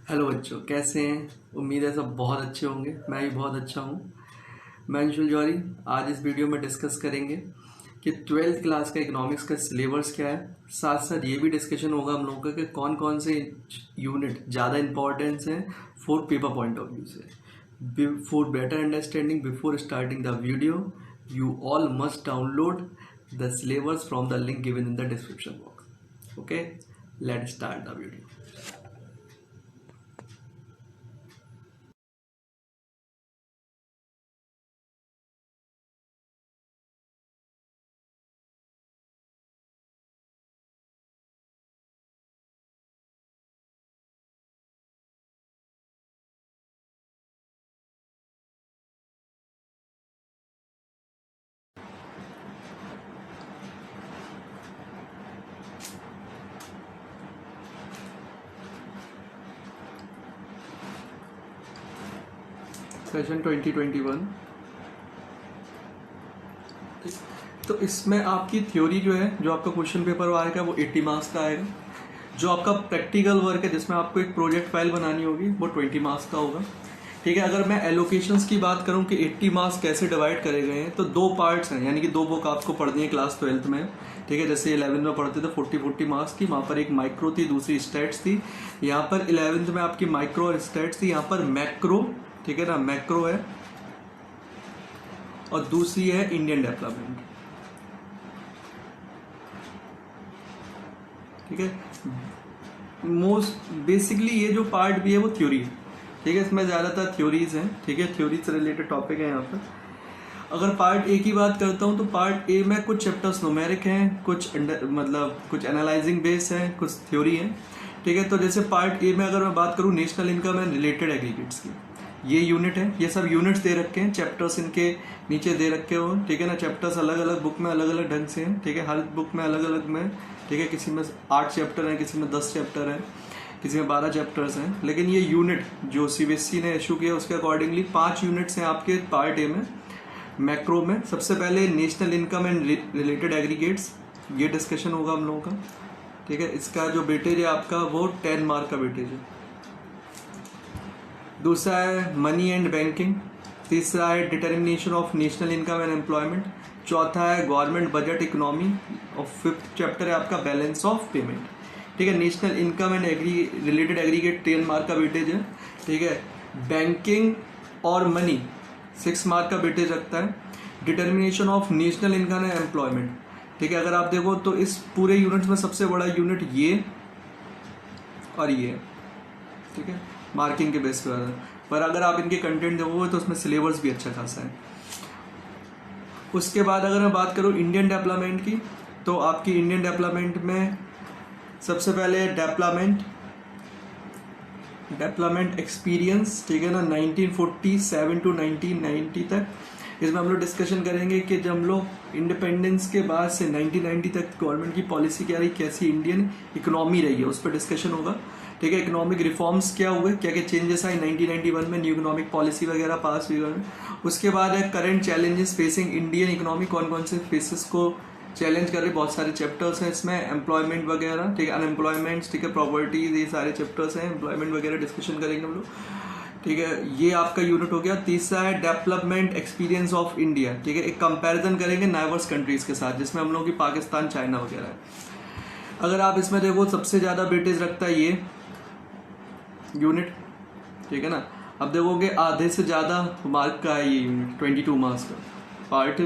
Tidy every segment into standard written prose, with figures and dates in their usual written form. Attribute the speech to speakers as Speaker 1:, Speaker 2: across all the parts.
Speaker 1: Hello बच्चों, कैसे हैं? उम्मीद है सब बहुत अच्छे होंगे। मैं भी बहुत अच्छा हूँ। मैं अंशुल जौहरी। आज इस वीडियो में डिस्कस करेंगे कि ट्वेल्थ क्लास का इकोनॉमिक्स का सिलेबस क्या है। साथ साथ ये भी डिस्कशन होगा हम लोगों का कि कौन कौन से यूनिट ज़्यादा इंपॉर्टेंस हैं for paper point of view से। For better understanding before starting the video you all must download the syllabus from the link given in the description box. Okay, let start the video. Session 2021। तो इसमें आपकी theory जो है, जो आपका question paper आएगा वो 80 मार्क्स का आएगा। जो आपका प्रैक्टिकल वर्क है जिसमें आपको एक प्रोजेक्ट फाइल बनानी होगी वो 20 मार्क्स का होगा। ठीक है। अगर मैं एलोकेशंस की बात करूं कि 80 मार्क्स कैसे डिवाइड करे गए हैं, तो दो पार्ट्स हैं, यानी कि दो बुक आपको पढ़नी है क्लास 12th में। ठीक है। जैसे 11th में पढ़ते थे 40 मार्क्स की, वहां पर एक माइक्रो थी, दूसरी स्टैट्स थी। यहाँ पर 11th में आपकी माइक्रो और स्टैट्स थी, यहाँ पर मैक्रो, ठीक है ना, मैक्रो है, और दूसरी है इंडियन डेवलपमेंट। ठीक है। मोस्ट बेसिकली ये जो पार्ट भी है वो थ्योरी है। ठीक है। इसमें ज़्यादातर थ्योरीज हैं। ठीक है। थ्योरी से रिलेटेड टॉपिक है यहाँ पर। अगर पार्ट ए की बात करता हूँ तो पार्ट ए में कुछ चैप्टर्स न्यूमेरिक हैं, कुछ मतलब कुछ एनालाइजिंग बेस है, कुछ थ्योरी है। ठीक है। तो जैसे पार्ट ए में अगर मैं बात करूँ national income and related aggregates की, ये यूनिट है। ये सब यूनिट्स दे रखे हैं, चैप्टर्स इनके नीचे दे रखे हो। ठीक है ना। चैप्टर्स अलग अलग बुक में अलग अलग ढंग से हैं। ठीक है। हर बुक में अलग अलग में। ठीक है। किसी में 8 चैप्टर हैं, किसी में 10 चैप्टर हैं, किसी में 12 चैप्टर्स हैं। लेकिन ये यूनिट जो सीबीएसई ने इशू किया उसके अकॉर्डिंगली 5 यूनिट्स हैं आपके पार्ट ए में। मैक्रो में सबसे पहले national income and related aggregates, ये डिस्कशन होगा हम लोगों का। ठीक है। इसका जो वेटेज है आपका वो 10 मार्क का वेटेज है। दूसरा है मनी एंड बैंकिंग। तीसरा है determination of national income and employment. चौथा है गवर्नमेंट बजट इकोनॉमी। और 5th चैप्टर है आपका बैलेंस ऑफ पेमेंट। ठीक है। National income and related aggregate 10 mark का वेटेज है। ठीक है। बैंकिंग और मनी 6 मार्क का वेटेज रखता है। Determination of national income and employment, ठीक है, अगर आप देखो तो इस पूरे यूनिट में सबसे बड़ा यूनिट ये और ये है। ठीक है। मार्किंग के बेस पर अगर आप इनके कंटेंट देखोगे तो उसमें सिलेबस भी अच्छा खासा है। उसके बाद अगर मैं बात करूँ इंडियन डेवलपमेंट की, तो आपकी इंडियन डेवलपमेंट में सबसे पहले डेवलपमेंट एक्सपीरियंस, ठीक है ना, 1947 टू 1990 तक। इसमें हम लोग डिस्कशन करेंगे कि जब हम लोग इंडिपेंडेंस के बाद से 1990 तक गवर्नमेंट की पॉलिसी क्या रही, कैसी इंडियन इकोनॉमी रही है, उस पर डिस्कशन होगा। ठीक है। इकोनॉमिक रिफॉर्म्स क्या हुए, क्या क्या चेंजेस आए 1991 में, न्यू इकोनॉमिक पॉलिसी वगैरह पास हुई गई। उसके बाद है current challenges facing Indian economy, कौन कौन से फेसेस को चैलेंज कर रहे, बहुत सारे चैप्टर्स हैं इसमें। एम्प्लॉयमेंट वगैरह, ठीक है, अनएम्प्लॉयमेंट, ठीक है, प्रॉपर्टीज, ये सारे चैप्टर्स हैं। एम्प्लॉयमेंट वगैरह डिस्कशन करेंगे हम लोग। ठीक है। ये आपका यूनिट हो गया। तीसरा है डेवलपमेंट एक्सपीरियंस ऑफ इंडिया। ठीक है। एक कंपैरिजन करेंगे नाइबर्स कंट्रीज के साथ, जिसमें हम लोग की पाकिस्तान, चाइना वगैरह है। अगर आप इसमें देखो सबसे ज्यादा वेटेज रखता है ये यूनिट। ठीक है ना। अब देखोगे आधे से ज्यादा मार्क का है ये यूनिट, 22 मार्क्स का। पार्ट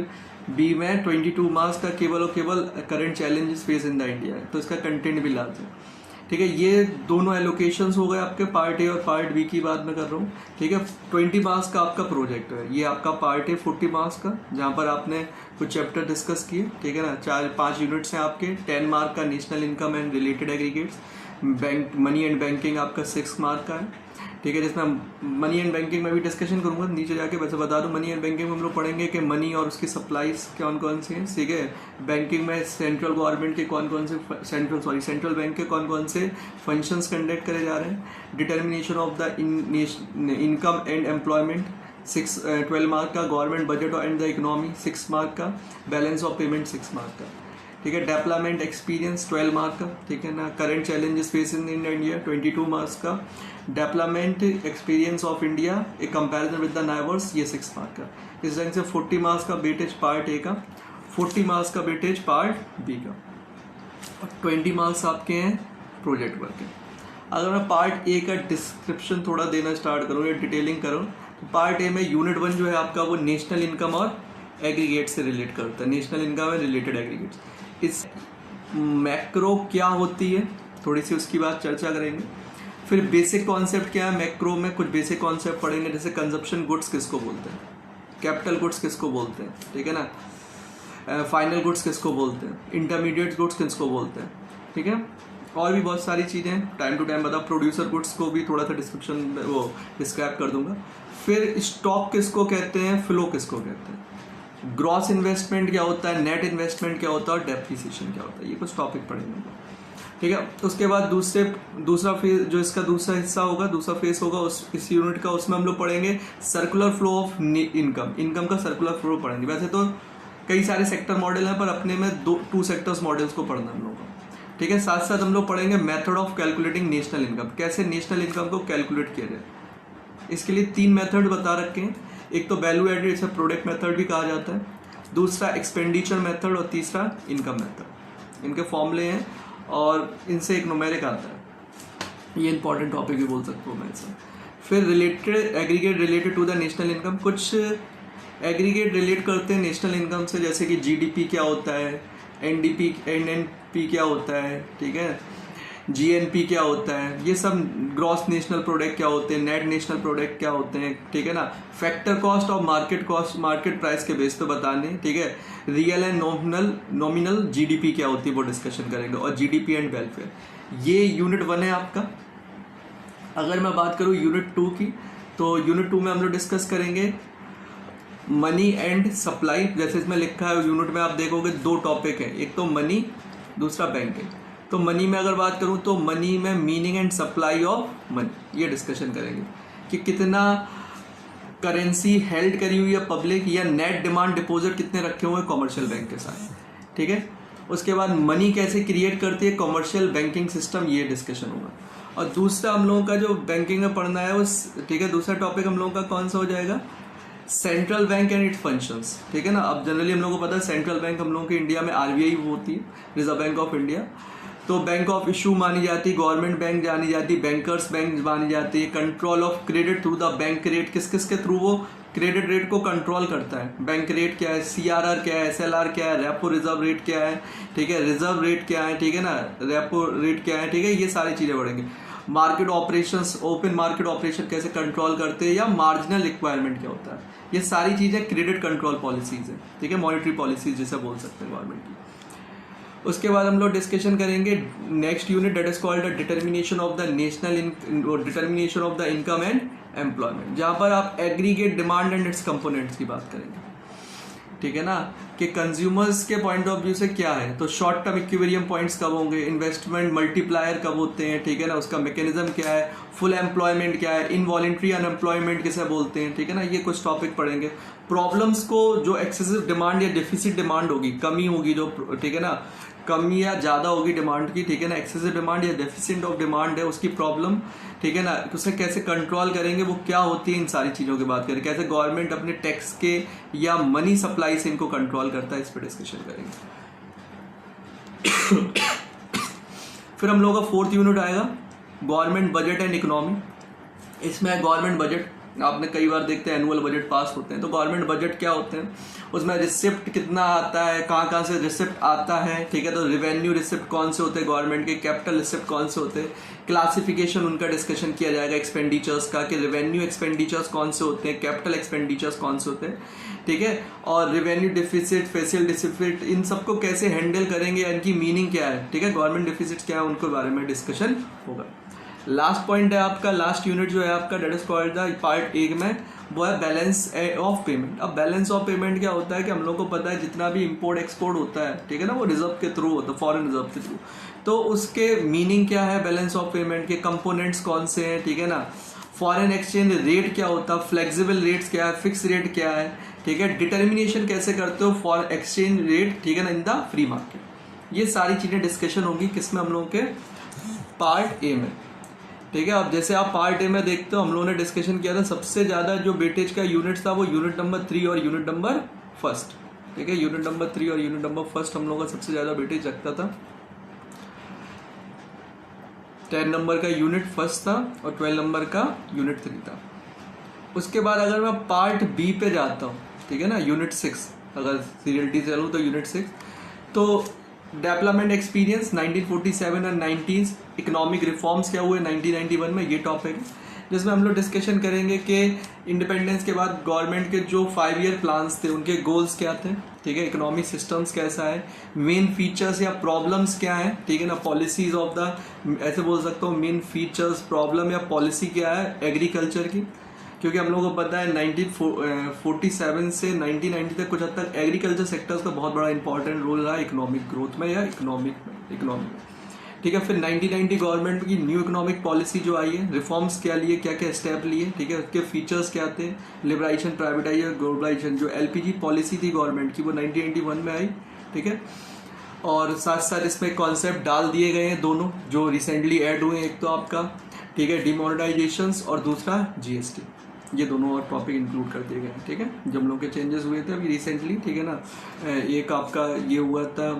Speaker 1: बी में 22 मार्क्स का केवल और केवल current challenges face in the India है, तो इसका कंटेंट भी लार्ज है। ठीक है। ये दोनों एलोकेशंस हो गए आपके, पार्ट ए और पार्ट बी की बात मैं कर रहा हूँ। ठीक है। 20 मार्क्स का आपका प्रोजेक्ट है, ये आपका पार्ट ए 40 मार्क्स का, जहाँ पर आपने कुछ चैप्टर डिस्कस किए। ठीक है ना। 4-5 यूनिट्स हैं आपके। 10 मार्क का national income and related aggregates. Bank money and banking आपका 6 मार्क का है। ठीक है। जिसमें मनी एंड बैंकिंग में भी डिस्कशन करूंगा नीचे जाके। वैसे बता दूं, मनी एंड बैंकिंग में हम लोग पढ़ेंगे कि मनी और उसकी सप्लाईज कौन कौन सी हैं। ठीक है। बैंकिंग में सेंट्रल गवर्नमेंट के कौन कौन से सेंट्रल बैंक के कौन कौन से फंक्शंस कंडक्ट करे जा रहे हैं। Determination of the income and employment 12 mark का। Government budget and the economy 6 mark का। बैलेंस ऑफ पेमेंट 6 मार्क का। ठीक है। डेवलपमेंट एक्सपीरियंस 12 मार्क का, ठीक है ना। Current challenges facing in India 22 marks का। Development experience of India a comparison with the neighbours, ये 6 मार्क का। इस ढंग से 40 मार्क्स का वेटेज पार्ट ए का, 40 मार्क्स का वेटेज पार्ट बी का, और 20 मार्क्स आपके हैं प्रोजेक्ट वर्क के। अगर मैं पार्ट ए का डिस्क्रिप्शन थोड़ा देना स्टार्ट करूँ या डिटेलिंग करूँ, तो पार्ट ए में यूनिट 1 जो है आपका वो नेशनल इनकम और एग्रीगेट से रिलेट करता है। नेशनल इनकम है रिलेटेड एग्रीगेट्स। इस मैक्रो क्या होती है थोड़ी सी उसकी बात चर्चा करेंगे। फिर बेसिक कॉन्सेप्ट क्या है मैक्रो में, कुछ बेसिक कॉन्सेप्ट पढ़ेंगे, जैसे कंजप्शन गुड्स किसको बोलते हैं, कैपिटल गुड्स किसको बोलते हैं, ठीक है ना, फाइनल गुड्स किसको बोलते हैं, इंटरमीडिएट गुड्स किसको बोलते हैं, ठीक है। और भी बहुत सारी चीज़ें टाइम टू टाइम बता, प्रोड्यूसर गुड्स को भी थोड़ा सा डिस्क्रिप्शन वो डिस्क्राइब कर दूंगा। फिर स्टॉक किसको कहते हैं, फ्लो किसको कहते हैं, ग्रॉस इन्वेस्टमेंट क्या होता है, नेट इन्वेस्टमेंट क्या होता है, और डेप्रिसिएशन क्या होता है, ये कुछ टॉपिक पढ़ेंगे, ठीक है। उसके बाद दूसरा फेज जो इसका दूसरा हिस्सा होगा, दूसरा फेज होगा इस यूनिट का, उसमें हम लोग पढ़ेंगे सर्कुलर फ्लो ऑफ इनकम का सर्कुलर फ्लो पढ़ेंगे। वैसे तो कई सारे सेक्टर मॉडल हैं, पर अपने में 2 सेक्टर्स मॉडल्स को पढ़ना हम लोगों को, ठीक है। साथ साथ हम लोग पढ़ेंगे method of calculating national income, कैसे नेशनल इनकम को कैलकुलेट किया जाए। इसके लिए 3 मेथड बता रखे हैं, एक तो वैल्यू एडेड, इसे प्रोडक्ट मेथड भी कहा जाता है, दूसरा एक्सपेंडिचर मेथड, और तीसरा इनकम मेथड। इनके फॉर्मूले हैं और इनसे एक न्यूमेरिक आता है, ये इंपॉर्टेंट टॉपिक भी बोल सकता हूँ मैं इसे। फिर related aggregate related to the national income, कुछ एग्रीगेट रिलेट करते हैं नेशनल इनकम से, जैसे कि जीडीपी क्या होता है, एनएनपी क्या होता है, ठीक है, जीएनपी क्या होता है, ये सब ग्रॉस नेशनल प्रोडक्ट क्या होते हैं, नेट नेशनल प्रोडक्ट क्या होते हैं, ठीक है ना। फैक्टर कॉस्ट और मार्केट कॉस्ट मार्केट प्राइस के बेस पे बताने, ठीक है। रियल एंड नॉमिनल जीडीपी क्या होती है वो डिस्कशन करेंगे, और जीडीपी एंड वेलफेयर, ये यूनिट 1 है आपका। अगर मैं बात करूँ यूनिट 2 की, तो यूनिट 2 में हम लोग डिस्कस करेंगे मनी एंड सप्लाई। जैसे इसमें लिखा है यूनिट में आप देखोगे 2 टॉपिक है, एक तो मनी, दूसरा बैंकिंग। तो मनी में अगर बात करूं तो मनी में meaning and supply of money, ये डिस्कशन करेंगे कि कितना करेंसी हेल्ड करी हुई है पब्लिक, या नेट डिमांड डिपॉजिट कितने रखे हुए हैं कॉमर्शियल बैंक के साथ, ठीक है। उसके बाद मनी कैसे क्रिएट करती है कॉमर्शियल बैंकिंग सिस्टम, ये डिस्कशन होगा। और दूसरा हम लोगों का जो बैंकिंग में पढ़ना है उस, ठीक है, दूसरा टॉपिक हम लोगों का कौन सा हो जाएगा, central bank and it's functions, ठीक है ना। अब जनरली हम लोगों को पता है सेंट्रल बैंक हम लोगों के इंडिया में आरबीआई होती है, रिजर्व बैंक ऑफ इंडिया। तो बैंक ऑफ इशू मानी जाती है, गवर्नमेंट बैंक जानी जाती है, बैंकर्स बैंक मानी जाती है। Control of credit through the bank rate, किस किस के थ्रू वो क्रेडिट रेट को कंट्रोल करता है। बैंक रेट क्या है, सीआरआर क्या है, एसएलआर क्या है, रेपो रिजर्व रेट क्या है, ठीक है, रिजर्व रेट क्या है, ठीक है ना, रेपो रेट क्या है, ठीक है, ये सारी चीजें बढ़ेंगे। Market operations, open market operation कैसे कंट्रोल करते हैं, या मार्जिनल रिक्वायरमेंट क्या होता है, ये सारी चीजें क्रेडिट कंट्रोल पॉलिसीज है, ठीक है, मॉनेटरी पॉलिसीज जैसे बोल सकते हैं गवर्नमेंट की। उसके बाद हम लोग डिस्कशन करेंगे next unit that is called the determination of the determination of the income and employment, जहां पर आप aggregate demand and it's components की बात करेंगे, ठीक है ना, कि कंज्यूमर्स के पॉइंट ऑफ व्यू से क्या है। तो शॉर्ट टर्म इक्विलिब्रियम पॉइंट्स कब होंगे, इन्वेस्टमेंट मल्टीप्लायर कब होते हैं, ठीक है ना, उसका मैकेनिज्म क्या है, फुल एम्प्लॉयमेंट क्या है, इनवॉलंटरी अनएम्प्लॉयमेंट किसे बोलते हैं, ठीक है ना, ये कुछ टॉपिक पढ़ेंगे। प्रॉब्लम्स को, जो एक्सेसिव डिमांड या डेफिसिट डिमांड होगी, कमी होगी जो, ठीक है ना, कमी या ज्यादा होगी डिमांड की, ठीक है ना, एक्सेसिव डिमांड या डेफिसिट ऑफ डिमांड है उसकी प्रॉब्लम, ठीक है ना, उसे कैसे कंट्रोल करेंगे, वो क्या होती है, इन सारी चीजों की बात करें, कैसे गवर्नमेंट अपने टैक्स के या मनी सप्लाई से इनको कंट्रोल करता है, इस पर डिस्कशन करेंगे। फिर हम लोगों का 4th यूनिट आएगा गवर्नमेंट बजट एंड इकोनॉमी। इसमें गवर्नमेंट बजट, आपने कई बार देखते हैं एनुअल बजट पास होते हैं, तो गवर्नमेंट बजट क्या होते हैं, उसमें रिसिप्ट कितना आता है, कहाँ कहाँ से रिसिप्ट आता है, ठीक है, तो रेवेन्यू रिसिप्ट कौन से होते हैं गवर्नमेंट के, कैपिटल रिसिप्ट कौन से होते हैं, क्लासिफिकेशन उनका डिस्कशन किया जाएगा एक्सपेंडिचर्स का, कि रेवेन्यू एक्सपेंडिचर्स कौन से होते हैं, कैपिटल एक्सपेंडिचर्स कौन से होते हैं, ठीक है, और रेवेन्यू डिफिसिट, फेसियल डिफिसिट, इन सबको कैसे हैंडल करेंगे, इनकी मीनिंग क्या है, ठीक है, गवर्नमेंट डिफिसिट क्या है, उनके बारे में डिस्कशन होगा। लास्ट पॉइंट है आपका, लास्ट यूनिट जो है आपका that is called the part 1 में, वो है बैलेंस ऑफ पेमेंट। अब बैलेंस ऑफ पेमेंट क्या होता है कि हम लोग को पता है जितना भी इंपोर्ट एक्सपोर्ट होता है, ठीक है ना, वो रिजर्व के थ्रू होता है, फॉरेन रिजर्व के थ्रू। तो उसके मीनिंग क्या है, बैलेंस ऑफ पेमेंट के कंपोनेंट्स कौन से हैं, ठीक है ना, फॉरेन एक्सचेंज रेट क्या होता है, फ्लेक्सिबल रेट्स क्या है, फिक्स रेट क्या है, ठीक है, डिटर्मिनेशन कैसे करते हो फॉर एक्सचेंज रेट, ठीक है ना, इन द फ्री मार्केट, ये सारी चीज़ें डिस्कशन होगी किसमें, हम लोगों के पार्ट ए में। ठीक है, अब जैसे आप पार्ट ए में देखते हो हम लोगों ने डिस्कशन किया था सबसे ज़्यादा जो वेटेज का यूनिट था वो यूनिट नंबर 3 और यूनिट नंबर फर्स्ट। ठीक है, यूनिट नंबर 3 और यूनिट नंबर फर्स्ट हम लोगों का सबसे ज़्यादा वेटेज रखता था। 10 नंबर का यूनिट फर्स्ट था और 12 नंबर का यूनिट 3 था। उसके बाद अगर मैं पार्ट बी पे जाता हूँ, ठीक है ना, यूनिट 6, अगर सीरियल टी से चलूँ तो यूनिट 6, तो डेवलपमेंट एक्सपीरियंस 1947 और 90s, इकोनॉमिक रिफॉर्म्स क्या हुए 1991 में, ये टॉपिक है जिसमें हम लोग डिस्कशन करेंगे कि इंडिपेंडेंस के बाद गवर्नमेंट के जो 5 ईयर प्लान्स थे उनके गोल्स क्या थे। ठीक है, इकोनॉमिक सिस्टम्स कैसा है, मेन फीचर्स या प्रॉब्लम्स क्या है। ठीक है ना, पॉलिसीज ऑफ द, ऐसे बोल सकता हूँ मेन फीचर्स, प्रॉब्लम या पॉलिसी क्या है एग्रीकल्चर की, क्योंकि हम लोगों को पता है 1947 से 1990 तक कुछ हद तक एग्रीकल्चर सेक्टर्स का बहुत बड़ा इंपॉर्टेंट रोल रहा इकोनॉमिक ग्रोथ में या इकोनॉमी में। ठीक है, फिर 1990 गवर्नमेंट की न्यू इकोनॉमिक पॉलिसी जो आई है, रिफॉर्म्स क्या लिए, क्या क्या स्टेप लिए। ठीक है, उसके फीचर्स क्या थे, लिबराइजेशन, प्राइवेटाइजेशन, ग्लोबलाइजेशन। जो एलपीजी पॉलिसी थी गवर्नमेंट की वो 1991 में आई। ठीक है, और साथ साथ इसमें कॉन्सेप्ट डाल दिए गए हैं दोनों जो रिसेंटली ऐड हुए हैं, एक तो आपका, ठीक है, डिमोनेटाइजेशन और दूसरा जीएसटी, ये दोनों और टॉपिक इंक्लूड कर दिए गए हैं। ठीक है, जब लोग के चेंजेस हुए थे अभी रिसेंटली, ठीक है ना, एक आपका ये हुआ था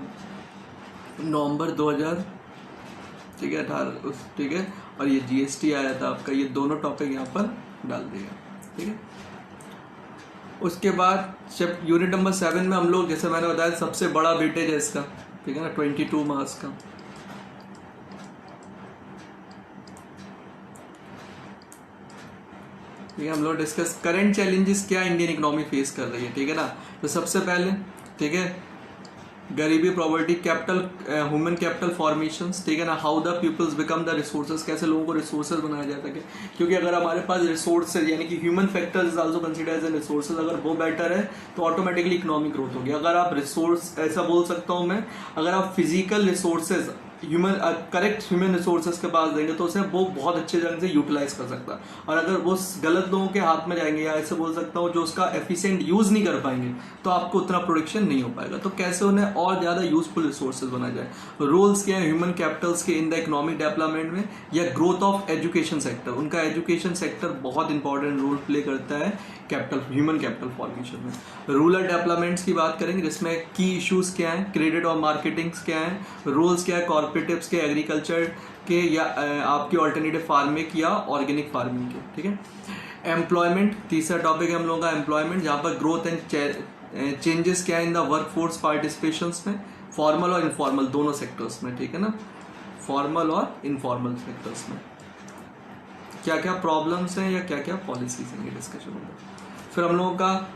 Speaker 1: नवंबर 2000, ठीक है, 18, ठीक है, और ये जीएसटी आया था आपका, ये दोनों टॉपिक यहाँ पर डाल दिए। ठीक है, उसके बाद जब यूनिट नंबर 7 में हम लोग, जैसे मैंने बताया, सबसे बड़ा वेटेज है इसका, ठीक है ना, 22 मार्क्स का। ठीक है, हम लोग डिस्कस करेंट चैलेंजेस क्या इंडियन इकोनॉमी फेस कर रही है। ठीक है ना, तो सबसे पहले, ठीक है, गरीबी, property, capital, human capital formations. ठीक है ना, how the peoples become the resources, कैसे लोगों को रिसोर्सेज बनाया जा सके, क्योंकि अगर हमारे पास रिसोर्सेज यानी कि human factors is also considered as resources, अगर वो बेटर है तो ऑटोमेटिकली इकोनॉमिक ग्रोथ होगी। अगर आप रिसोर्स, ऐसा बोल सकता हूँ मैं, अगर आप physical resources human correct human resources के पास देंगे तो उसे वो बहुत अच्छे ढंग से यूटिलाइज कर सकता है, और अगर वो गलत लोगों के हाथ में जाएंगे, या ऐसे बोल सकता हूँ जो उसका एफिशिएंट यूज नहीं कर पाएंगे, तो आपको उतना प्रोडक्शन नहीं हो पाएगा। तो कैसे उन्हें और ज्यादा यूजफुल रिसोर्सेज बनाया जाए, रोल्स क्या है ह्यूमन कैपिटल्स के इन द इकोनॉमिक डेवलपमेंट में, या ग्रोथ ऑफ एजुकेशन सेक्टर, उनका एजुकेशन सेक्टर बहुत इंपॉर्टेंट रोल प्ले करता है कैपिटल, ह्यूमन कैपिटल फॉर्मेशन में। रूरल डेवलपमेंट्स की बात करेंगे जिसमें की इश्यूज क्या है, क्रेडिट और मार्केटिंग क्या है, रोल्स क्या है कॉर्पोरेटिव्स के, एग्रीकल्चर के, या आपकी ऑल्टरनेटिव फार्मिंग या ऑर्गेनिक फार्मिंग के। ठीक है, एम्प्लॉयमेंट तीसरा टॉपिक है हम लोगों का एम्प्लॉयमेंट, जहाँ पर ग्रोथ एंड चेंजेस क्या है in the work force participation में, फॉर्मल और इनफॉर्मल दोनों सेक्टर्स में। ठीक है ना, फॉर्मल और इनफॉर्मल सेक्टर्स में क्या क्या प्रॉब्लम्स हैं या क्या क्या पॉलिसीज हैं, ये डिस्कशन होगा। फिर हम लोगों का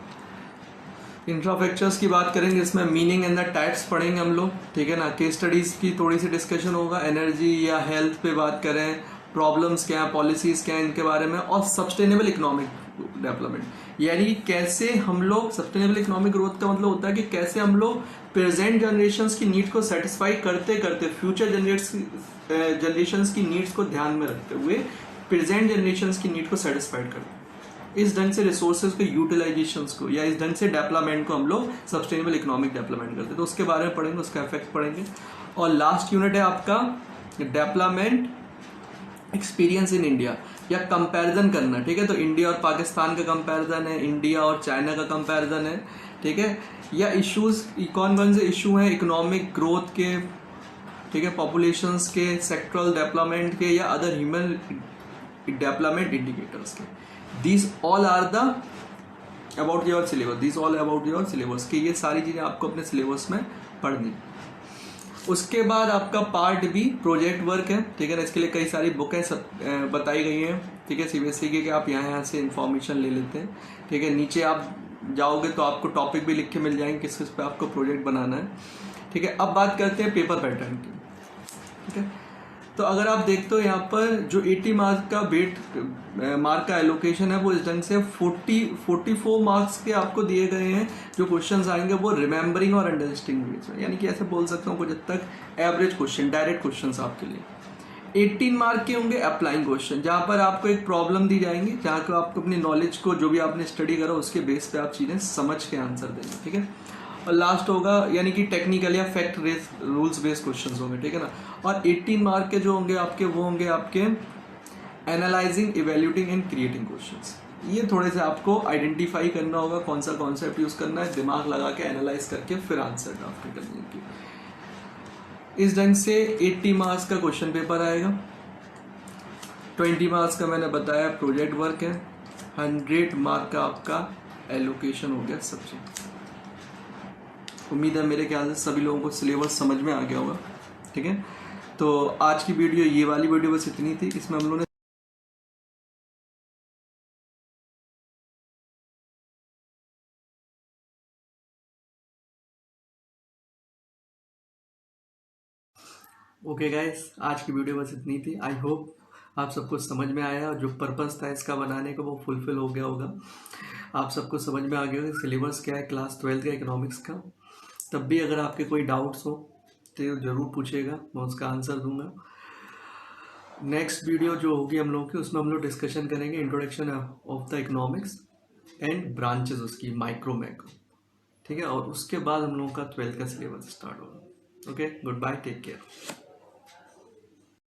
Speaker 1: इंफ्रास्ट्रक्चर्स की बात करेंगे, इसमें मीनिंग एंड द टाइप्स पढ़ेंगे हम लोग। ठीक है ना, केस स्टडीज की थोड़ी सी डिस्कशन होगा, एनर्जी या हेल्थ पे बात करें, प्रॉब्लम्स क्या है, पॉलिसीज क्या है इनके बारे में, और सस्टेनेबल इकोनॉमिक डेवलपमेंट, यानी कैसे हम लोग, सस्टेनेबल इकोनॉमिक ग्रोथ का मतलब होता है कि कैसे हम लोग प्रेजेंट जनरेशंस की नीड को सेटिस्फाई करते करते फ्यूचर जनरेशंस की नीड्स को ध्यान में रखते हुए प्रेजेंट जनरेशंस की नीड को सेटिस्फाइड करते, इस ढंग से रिसोर्सेज को, यूटिलाइजेशंस को, या इस ढंग से डेवलपमेंट को हम लोग सस्टेनेबल इकोनॉमिक डेवलपमेंट करते हैं। तो उसके बारे में पढ़ेंगे, उसका इफेक्ट पढ़ेंगे। और लास्ट यूनिट है आपका डेवलपमेंट एक्सपीरियंस इन इंडिया, या कंपैरिजन करना। ठीक है, तो इंडिया और पाकिस्तान का कंपैरिजन है, इंडिया और चाइना का कंपैरिजन है। ठीक है, या इश्यूज कौन कौन से इशू हैं इकोनॉमिक ग्रोथ के, ठीक है, पॉपुलेशंस के, सेक्टरल डेवलपमेंट के, या अदर ह्यूमन डेवलपमेंट इंडिकेटर्स के। These all are the about your syllabus. These all about your syllabus कि ये सारी चीजें आपको अपने सिलेबस में पढ़नी। उसके बाद आपका पार्ट बी प्रोजेक्ट वर्क है। ठीक है ना, इसके लिए कई सारी बुकें बताई गई हैं। ठीक है, सीबीएसई के, कि आप यहाँ से इंफॉर्मेशन ले लेते हैं। ठीक है, नीचे आप जाओगे तो आपको टॉपिक भी लिख के मिल जाएंगे किस किस पे आपको प्रोजेक्ट बनाना है। ठीक है, अब बात करते हैं पेपर पैटर्न की। ठीक है, तो अगर आप देखते हो यहाँ पर जो 80 मार्क का मार्क का एलोकेशन है वो इस ढंग से 44 मार्क्स के आपको दिए गए हैं। जो क्वेश्चंस आएंगे वो रिमेंबरिंग और अंडरस्टैंडिंग बेस में, यानी कि ऐसे बोल सकता हूँ कुछ हद तक एवरेज क्वेश्चन, डायरेक्ट क्वेश्चंस आपके लिए। 18 मार्क के होंगे अप्लाइंग क्वेश्चन, जहाँ पर आपको एक प्रॉब्लम दी जाएंगी, जहाँ को आपको अपनी नॉलेज को, जो भी आपने स्टडी करा उसके बेस पे आप चीजें समझ के आंसर देंगे। ठीक है, और लास्ट होगा यानी कि टेक्निकल या फैक्ट रूल्स बेस्ड क्वेश्चंस होंगे, ठीक है ना। और 18 मार्क के जो होंगे आपके वो होंगे आपके analysing, evaluating and creating questions. ये थोड़े से आपको आइडेंटिफाई करना होगा कौन सा कॉन्सेप्ट यूज करना है, दिमाग लगा के एनालाइज करके फिर आंसर ड्राफ्ट करने की। इस ढंग से 80 मार्क्स का क्वेश्चन पेपर आएगा। 20 मार्क्स का मैंने बताया प्रोजेक्ट वर्क है। 100 मार्क का आपका एलोकेशन हो गया सब्जेक्ट। उम्मीद है मेरे ख्याल से सभी लोगों को सिलेबस समझ में आ गया होगा, ठीक है। तो आज की वीडियो, ये वाली वीडियो बस इतनी थी। इसमें हम लोगों ने ओके गाइस, आज की वीडियो बस इतनी थी। आई होप आप सबको समझ में आया और जो पर्पस था इसका बनाने का वो फुलफिल हो गया होगा। आप सबको समझ में आ गया होगा सिलेबस क्या है क्लास 12 का इकोनॉमिक्स का। तब भी अगर आपके कोई डाउट्स हो तो ज़रूर पूछेगा, मैं उसका आंसर दूंगा। नेक्स्ट वीडियो जो होगी हम लोग की, उसमें हम लोग डिस्कशन करेंगे introduction of the economics and branches उसकी, माइक्रो मैक्रो, ठीक है। और उसके बाद हम लोगों का 12th का सिलेबस स्टार्ट होगा। Okay, good bye, take care.